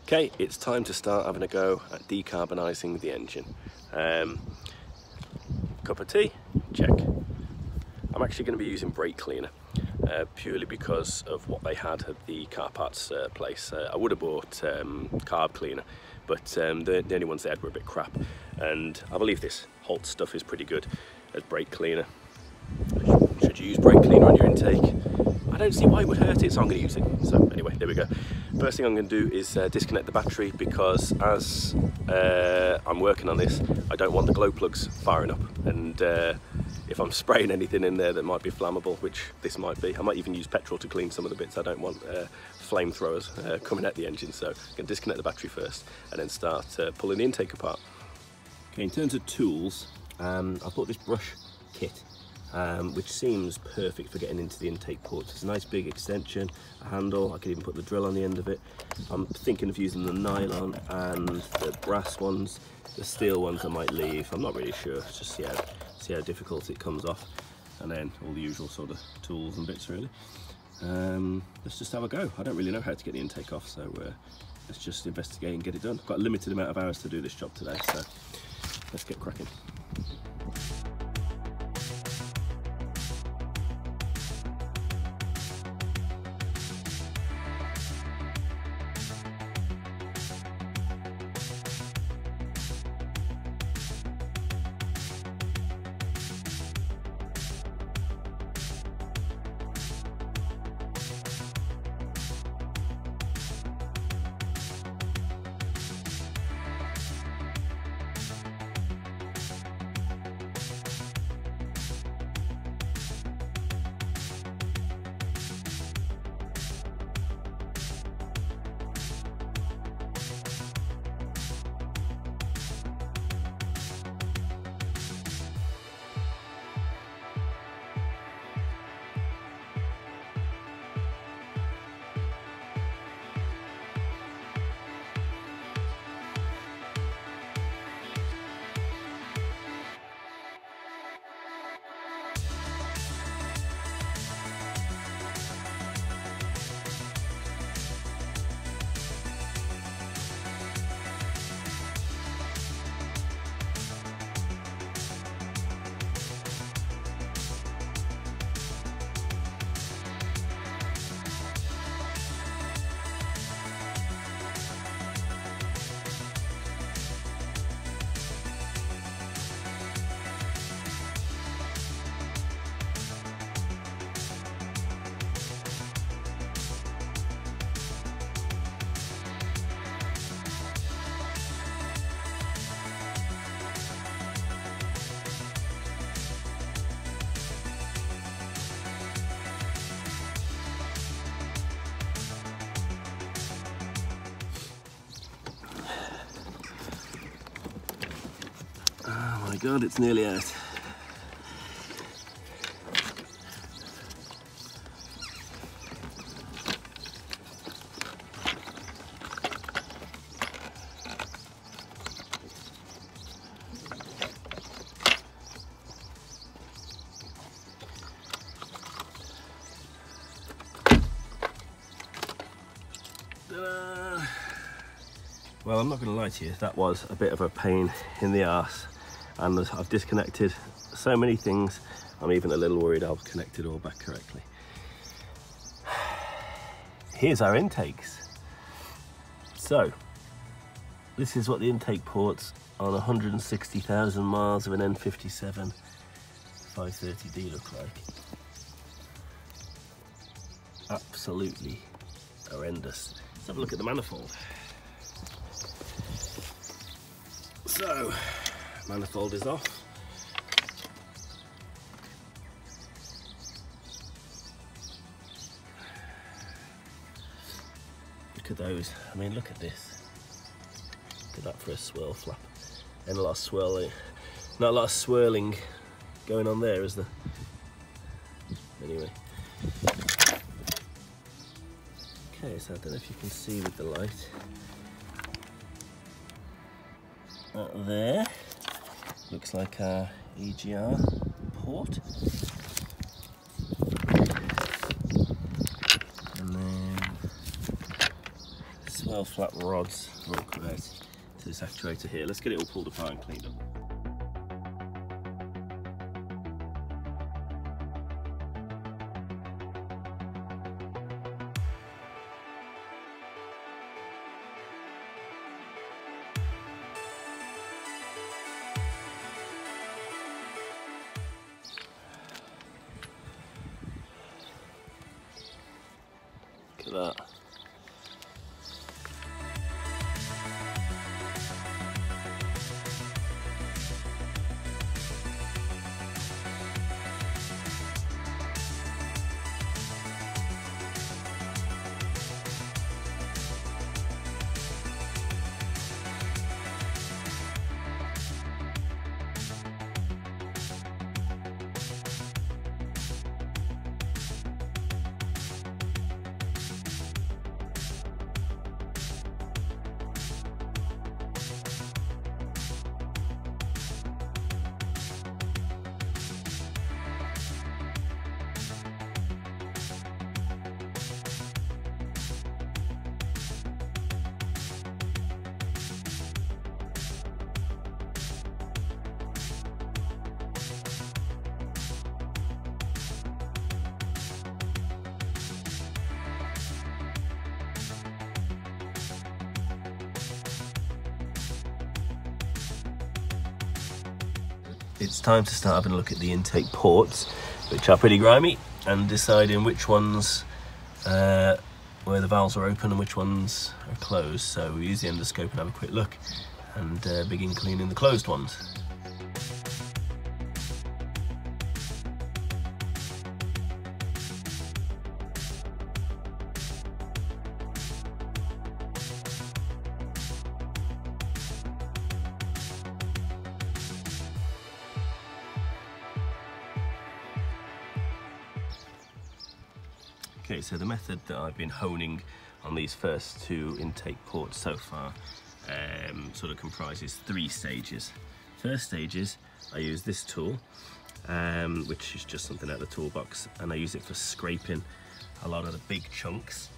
Okay, it's time to start having a go at decarbonising the engine. Cup of tea, check. I'm actually going to be using brake cleaner purely because of what they had at the car parts place. I would have bought carb cleaner, but the only ones they had were a bit crap, and I believe this Holt stuff is pretty good as brake cleaner. Should you use brake cleaner on your intake? I don't see why it would hurt it, so I'm going to use it. So anyway, there we go. First thing I'm going to do is disconnect the battery, because as I'm working on this, I don't want the glow plugs firing up, and if I'm spraying anything in there that might be flammable, which this might be, I might even use petrol to clean some of the bits. I don't want flamethrowers coming at the engine, so I'm going to disconnect the battery first and then start pulling the intake apart. Okay, in terms of tools, I bought this brush kit, which seems perfect for getting into the intake ports. It's a nice big extension, a handle, I could even put the drill on the end of it. I'm thinking of using the nylon and the brass ones. The steel ones I might leave, I'm not really sure, just see how difficult it comes off. And then all the usual sort of tools and bits really. Let's just have a go. I don't really know how to get the intake off, so let's just investigate and get it done. I've got a limited amount of hours to do this job today, so let's get cracking. Oh my god, it's nearly out. Well, I'm not going to lie to you, that was a bit of a pain in the arse, and I've disconnected so many things, I'm even a little worried I've connected all back correctly. Here's our intakes. So, this is what the intake ports on 160,000 miles of an N57 530D look like. Absolutely horrendous. Let's have a look at the manifold. So, manifold is off. Look at those. I mean, look at this. Look at that for a swirl flap. And a lot of swirling. Not a lot of swirling going on there, is there? Anyway. Okay, so I don't know if you can see with the light. There looks like our EGR port, and then swirl flap rods are all connected to this actuator here. Let's get it all pulled apart and cleaned up. Look at that. It's time to start having a look at the intake ports, which are pretty grimy, and deciding which ones where the valves are open and which ones are closed. So we use the endoscope and have a quick look and begin cleaning the closed ones. Okay, so the method that I've been honing on these first two intake ports so far sort of comprises 3 stages. First stage is I use this tool, which is just something out of the toolbox, and I use it for scraping a lot of the big chunks.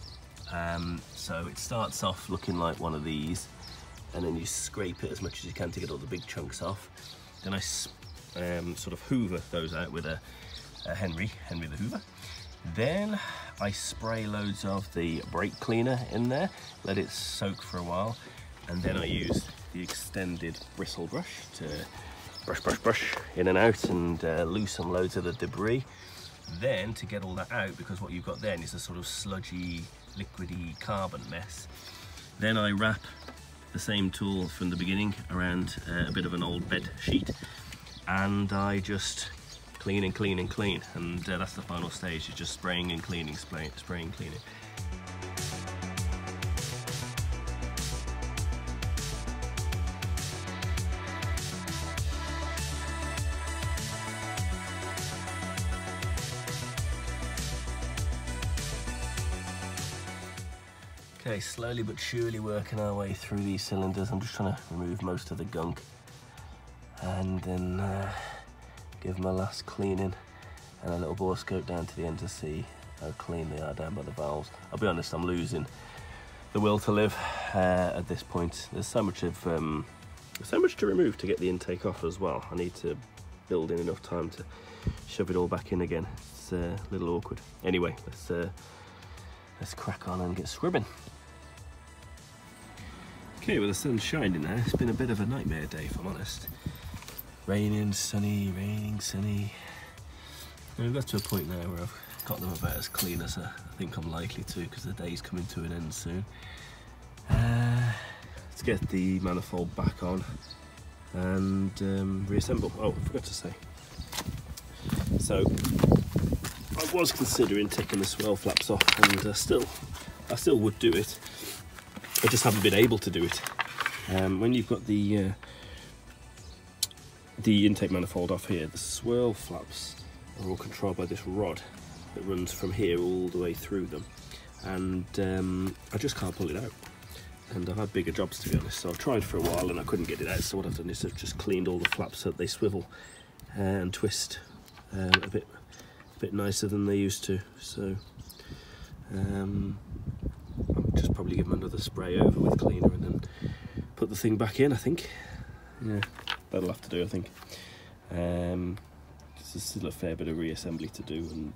So it starts off looking like one of these, and then you scrape it as much as you can to get all the big chunks off. Then I sort of hoover those out with a Henry the Hoover. Then I spray loads of the brake cleaner in there, let it soak for a while, and then I use the extended bristle brush to brush in and out and loosen loads of the debris. Then to get all that out, because what you've got then is a sort of sludgy, liquidy carbon mess, then I wrap the same tool from the beginning around a bit of an old bed sheet, and I just clean and clean and clean, and that's the final stage, is just spraying and cleaning, spraying and cleaning. Okay, slowly but surely working our way through these cylinders. I'm just trying to remove most of the gunk and then give them a last cleaning and a little bore scope down to the end to see how clean they are down by the valves. I'll be honest, I'm losing the will to live at this point. There's so much to remove to get the intake off as well. I need to build in enough time to shove it all back in again. It's a little awkward. Anyway, let's crack on and get scribbing. Okay, well, the sun's shining now. It's been a bit of a nightmare day, if I'm honest. Raining, sunny, raining, sunny. And we've got to a point now where I've got them about as clean as I think I'm likely to, because the day's coming to an end soon. Let's get the manifold back on and reassemble. Oh, I forgot to say. So I was considering taking the swirl flaps off, and I still would do it. I just haven't been able to do it. When you've got the intake manifold off here, the swirl flaps are all controlled by this rod that runs from here all the way through them, and I just can't pull it out. And I've had bigger jobs, to be honest, so I've tried for a while and I couldn't get it out. So what I've done is I've just cleaned all the flaps so that they swivel and twist a bit nicer than they used to. So I'll just probably give them another spray over with cleaner and then put the thing back in, I think. Yeah, that'll have to do, I think. There's still a fair bit of reassembly to do, and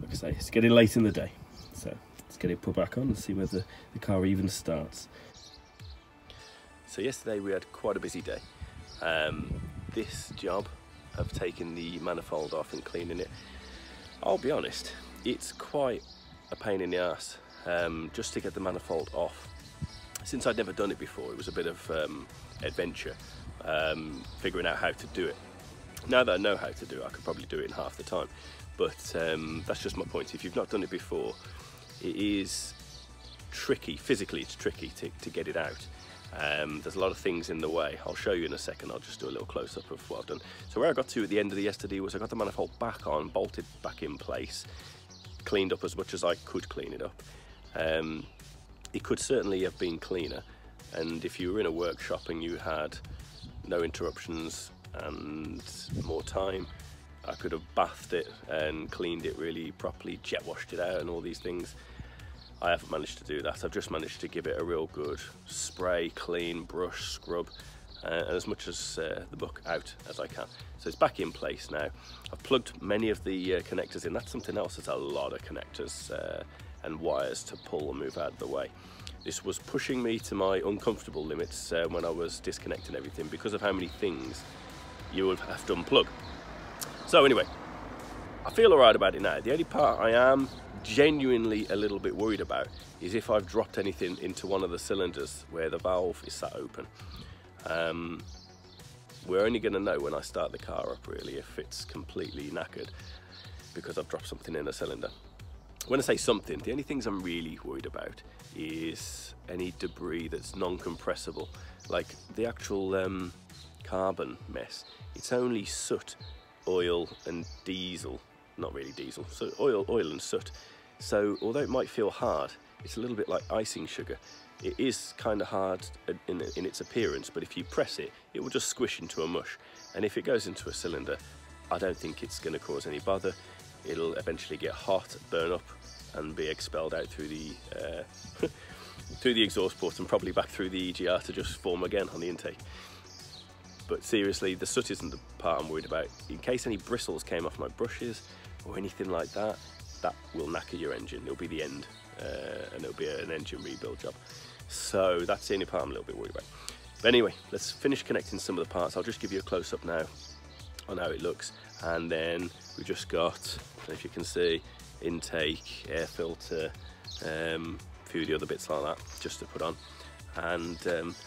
like I say, it's getting late in the day, so let's get it put back on and see whether the car even starts. So yesterday we had quite a busy day. This job of taking the manifold off and cleaning it, I'll be honest, it's quite a pain in the arse just to get the manifold off. Since I'd never done it before, it was a bit of adventure figuring out how to do it. Now that I know how to do it, I could probably do it in half the time, but that's just my point. If you've not done it before, it is tricky, physically it's tricky to get it out. There's a lot of things in the way. I'll show you in a second. I'll just do a little close-up of what I've done. So where I got to at the end of the yesterday was I got the manifold back on, bolted back in place, cleaned up as much as I could clean it up. It could certainly have been cleaner, and if you were in a workshop and you had no interruptions and more time, I could have bathed it and cleaned it really properly, jet washed it out and all these things. I haven't managed to do that. I've just managed to give it a real good spray, clean, brush, scrub, and as much as the book out as I can. So it's back in place now. I've plugged many of the connectors in. That's something else. There's a lot of connectors and wires to pull and move out of the way. This was pushing me to my uncomfortable limits when I was disconnecting everything because of how many things you would have to unplug. So anyway, I feel alright about it now. The only part I am genuinely a little bit worried about is if I've dropped anything into one of the cylinders where the valve is sat open. We're only going to know when I start the car up really if it's completely knackered because I've dropped something in a cylinder. When I say something, the only things I'm really worried about is any debris that's non-compressible, like the actual carbon mess. It's only soot, oil and diesel, not really diesel, so oil and soot. So although it might feel hard, it's a little bit like icing sugar. It is kind of hard in its appearance, but if you press it, it will just squish into a mush. And if it goes into a cylinder, I don't think it's going to cause any bother. It'll eventually get hot, burn up, and be expelled out through the through the exhaust port and probably back through the EGR to just form again on the intake. But seriously, the soot isn't the part I'm worried about. In case any bristles came off my brushes or anything like that, that will knacker your engine. It'll be the end, and it'll be an engine rebuild job. So that's the only part I'm a little bit worried about. But anyway, let's finish connecting some of the parts. I'll just give you a close-up now on how it looks, and then we just got, if you can see, intake, air filter, a few of the other bits like that just to put on. And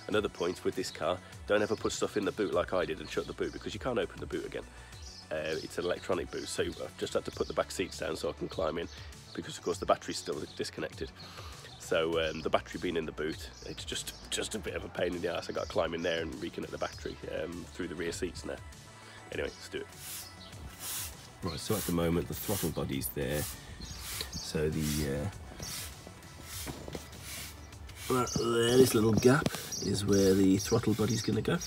another point with this car, don't ever put stuff in the boot like I did and shut the boot, because you can't open the boot again. It's an electronic boot, so I've just had to put the back seats down so I can climb in, because of course the battery's still disconnected. So the battery being in the boot, it's just a bit of a pain in the ass. I got to climb in there and reconnect the battery through the rear seats now. Anyway, let's do it. Right, so at the moment the throttle body's there, so the this little gap is where the throttle body's going to go,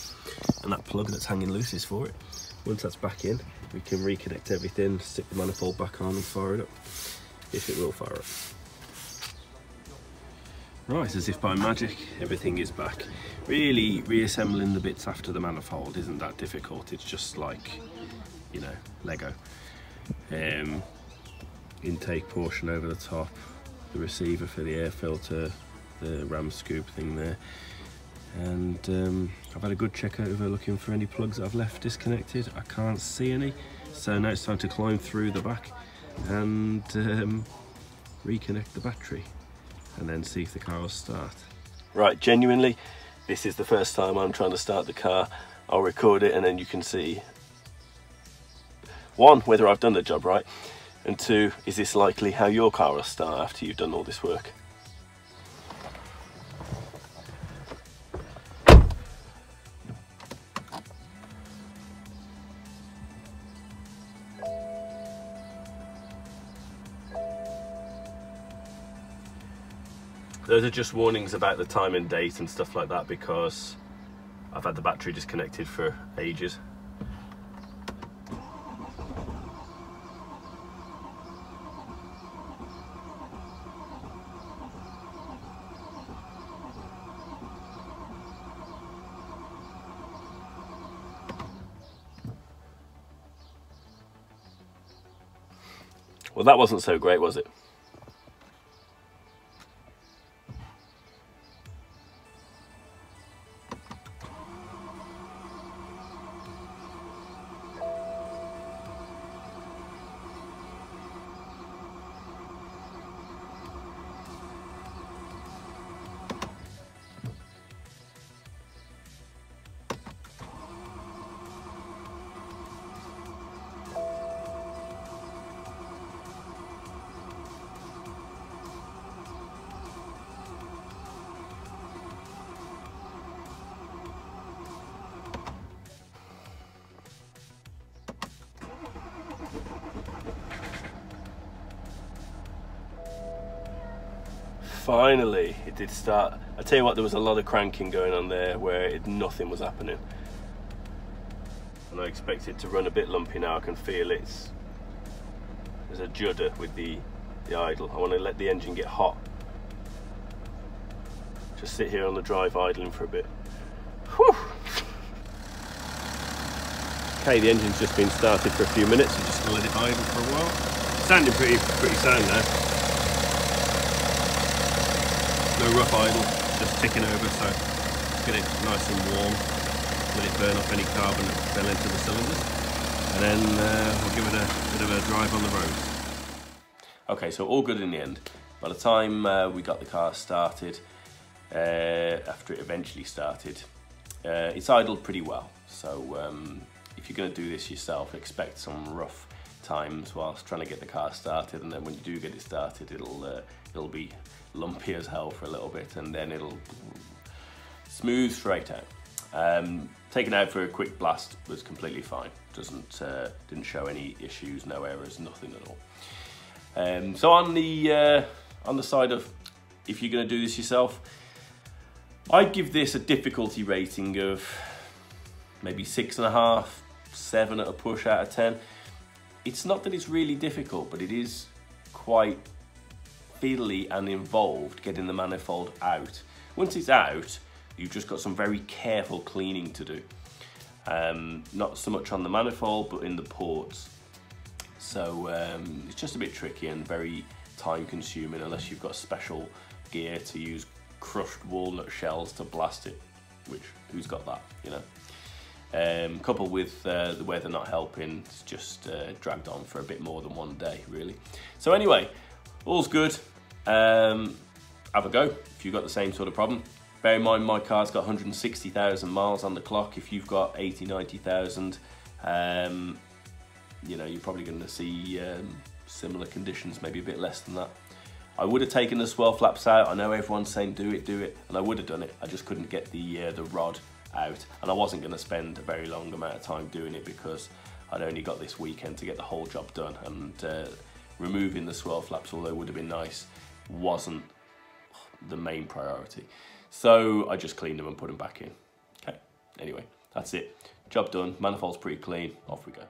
and that plug that's hanging loose is for it. Once that's back in, we can reconnect everything, stick the manifold back on and fire it up, if it will fire up. Right, as if by magic, everything is back. Really, reassembling the bits after the manifold isn't that difficult. It's just like, you know, Lego. Intake portion over the top, the receiver for the air filter, the ram scoop thing there, and I've had a good check over looking for any plugs that I've left disconnected. I can't see any, so now it's time to climb through the back and reconnect the battery and then see if the car will start. Right, genuinely, this is the first time I'm trying to start the car. I'll record it and then you can see, one, whether I've done the job right, and two, is this likely how your car will start after you've done all this work. Those are just warnings about the time and date and stuff like that, because I've had the battery disconnected for ages. Well, that wasn't so great, was it? Finally, it did start. I tell you what, there was a lot of cranking going on there where nothing was happening. And I expect it to run a bit lumpy now. I can feel it's, there's a judder with the idle. I want to let the engine get hot. Just sit here on the drive idling for a bit. Whew. Okay, the engine's just been started for a few minutes. I'm just going to let it idle for a while. Sounding pretty sound now. No rough idle, just ticking over, so get it nice and warm, let it burn off any carbon that fell into the cylinders, and then we'll give it a bit of a drive on the road. Okay, so all good in the end. By the time we got the car started, after it eventually started, it's idled pretty well. So if you're going to do this yourself, expect some rough times whilst trying to get the car started, and then when you do get it started, it'll be lumpy as hell for a little bit, and then it'll smooth straight out. Taken out for a quick blast was completely fine. Didn't show any issues, no errors, nothing at all. So on the side of if you're going to do this yourself, I'd give this a difficulty rating of maybe 6.5, 7 at a push out of 10. It's not that it's really difficult, but it is quite fiddly and involved getting the manifold out. Once it's out, you've just got some very careful cleaning to do. Not so much on the manifold, but in the ports. So it's just a bit tricky and very time consuming unless you've got special gear to use crushed walnut shells to blast it, which who's got that, you know? Coupled with the weather not helping, it's just dragged on for a bit more than one day, really. So anyway, all's good. Have a go if you've got the same sort of problem. Bear in mind, my car's got 160,000 miles on the clock. If you've got 80, 90,000, you know, you're probably going to see similar conditions, maybe a bit less than that. I would have taken the swirl flaps out. I know everyone's saying do it, and I would have done it. I just couldn't get the rod out, and I wasn't going to spend a very long amount of time doing it because I'd only got this weekend to get the whole job done, and removing the swirl flaps, although it would have been nice, wasn't the main priority. So I just cleaned them and put them back in. Okay, anyway, that's it. Job done, manifold's pretty clean, off we go.